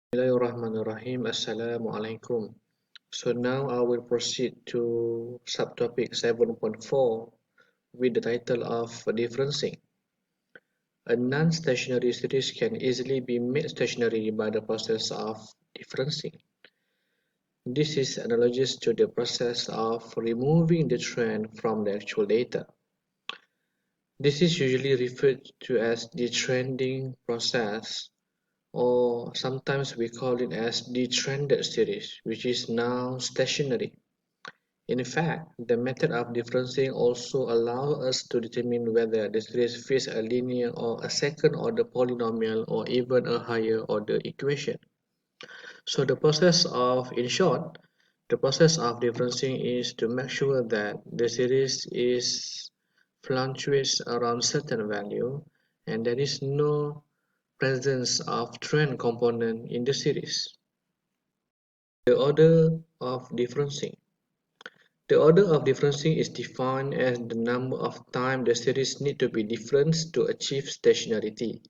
Bismillahirrahmanirrahim. Assalamualaikum. So now I will proceed to subtopic 7.4 with the title of differencing. A non-stationary series can easily be made stationary by the process of differencing. This is analogous to the process of removing the trend from the actual data. This is usually referred to as the trending process, or sometimes we call it as the trended series, which is now stationary. In fact, the method of differencing also allows us to determine whether the series fits a linear or a second-order polynomial or even a higher-order equation. So in short, the process of differencing is to make sure that the series is fluctuates around certain value and there is no presence of trend component in the series. The order of differencing. The order of differencing is defined as the number of times the series need to be differenced to achieve stationarity.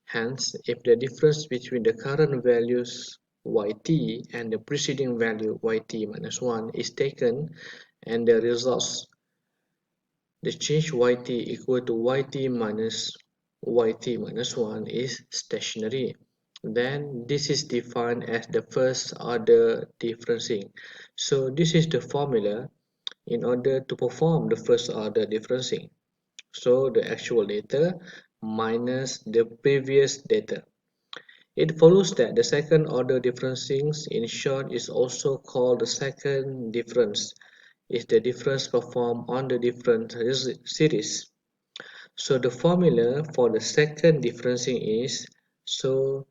Hence, if the difference between the current values yt and the preceding value yt minus 1 is taken and the results, the change yt equal to yt minus 1 is stationary. Then this is defined as the first order differencing. So this is the formula in order to perform the first order differencing. So the actual data minus the previous data. It follows that the second order differencing, in short, is also called the second difference, is the difference performed on the different series. So the formula for the second differencing is so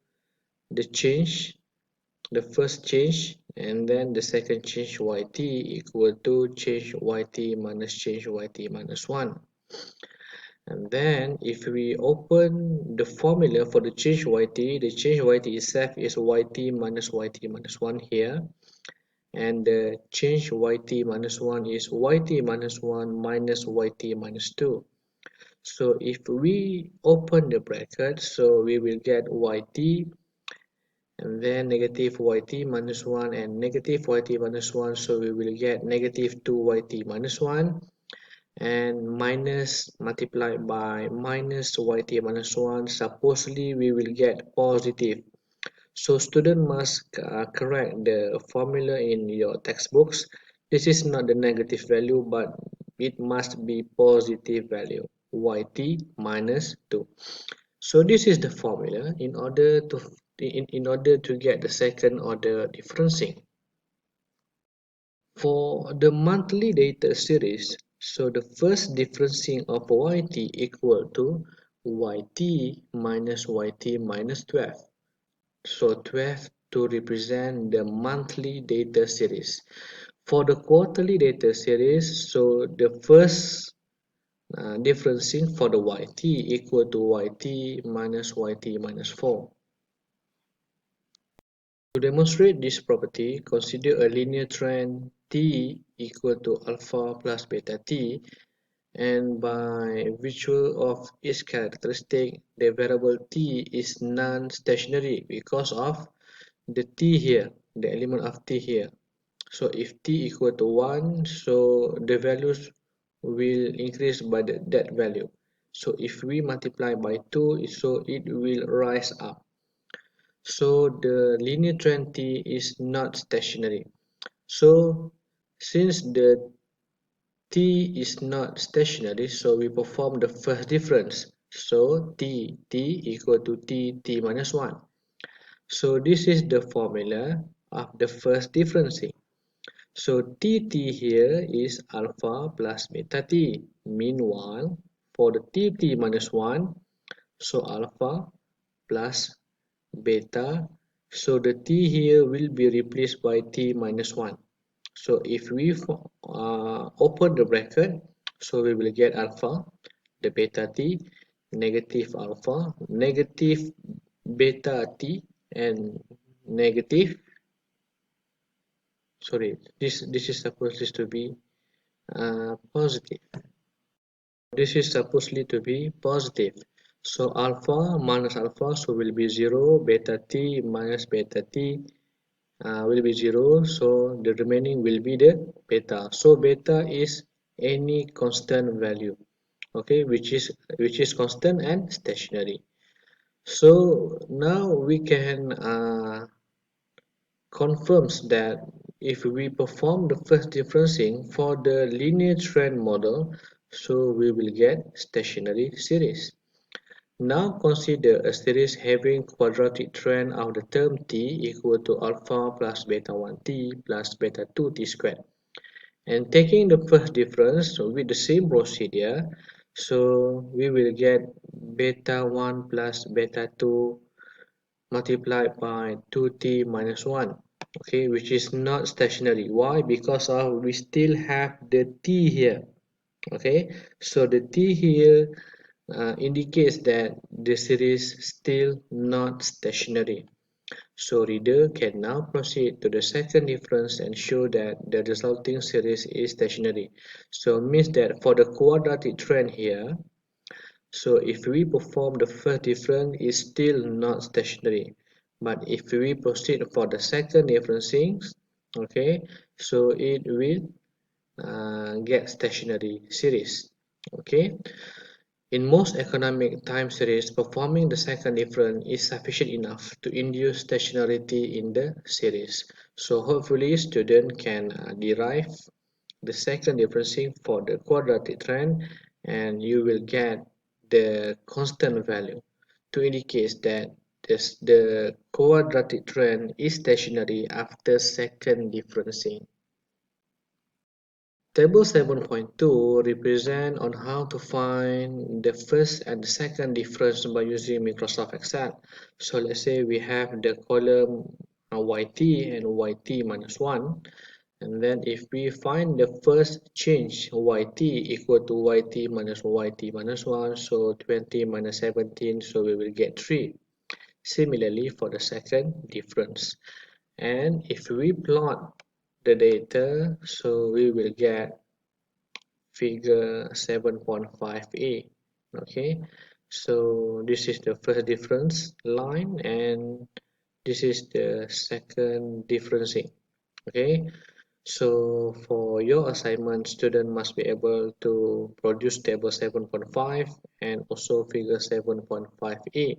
the change, the first change and then the second change yt equal to change yt minus 1. And then if we open the formula for the change yt itself is yt minus 1 here, and the change yt minus 1 is yt minus 1 minus yt minus 2. So if we open the bracket, so we will get yt and then negative yt minus 1 and negative yt minus 1, so we will get negative 2 yt minus 1 and minus multiplied by minus yt minus 1, supposedly we will get positive. So student must correct the formula in your textbooks. This is not the negative value, but it must be positive value, yt minus 2. So this is the formula in order to get the second order differencing. For the monthly data series, so the first differencing of yt equal to yt minus 12. So 12 to represent the monthly data series. For the quarterly data series, so the first differencing for the yt equal to yt minus 4. To demonstrate this property, consider a linear trend t equal to alpha plus beta t, and by virtue of its characteristic, the variable t is non-stationary because of the t here, the element of t here. So if t equal to 1, so the values will increase by that value. So if we multiply by 2, so it will rise up. So the linear trend t is not stationary. So since the t is not stationary, so we perform the first difference. So t equal to t minus 1. So this is the formula of the first differencing. So tt here is alpha plus beta t. Meanwhile, for the tt minus 1, so alpha plus beta, so the t here will be replaced by t minus 1. So if we open the bracket, so we will get alpha, the beta t, negative alpha, negative beta t, and negative, sorry, this is supposed to be positive. This is supposedly to be positive. So alpha minus alpha, so will be 0, beta t minus beta t will be 0, so the remaining will be the beta. So beta is any constant value, okay, which is constant and stationary. So now we can confirms that if we perform the first differencing for the linear trend model, so we will get stationary series. Now consider a series having quadratic trend of the term t equal to alpha plus beta 1 t plus beta 2 t squared. And taking the first difference with the same procedure, so we will get beta 1 plus beta 2 multiplied by 2t minus 1, okay, which is not stationary. Why? Because we still have the t here, okay, so the t here indicates that the series still not stationary. So reader can now proceed to the second difference and show that the resulting series is stationary. So means that for the quadratic trend here, so if we perform the first difference, it's still not stationary. But if we proceed for the second differencing, okay, so it will get stationary series. Okay. In most economic time series, performing the second difference is sufficient enough to induce stationarity in the series. So hopefully student can derive the second differencing for the quadratic trend, and you will get the constant value to indicate that the quadratic trend is stationary after second differencing. Table 7.2 represent on how to find the first and the second difference by using Microsoft Excel. So let's say we have the column yt and yt minus 1, and then if we find the first change yt equal to yt minus 1, so 20 minus 17, so we will get 3. Similarly for the second difference. And if we plot the data, so we will get figure 7.5a. Okay, so this is the first difference line and this is the second differencing. Okay, so for your assignment, student must be able to produce table 7.5 and also figure 7.5a.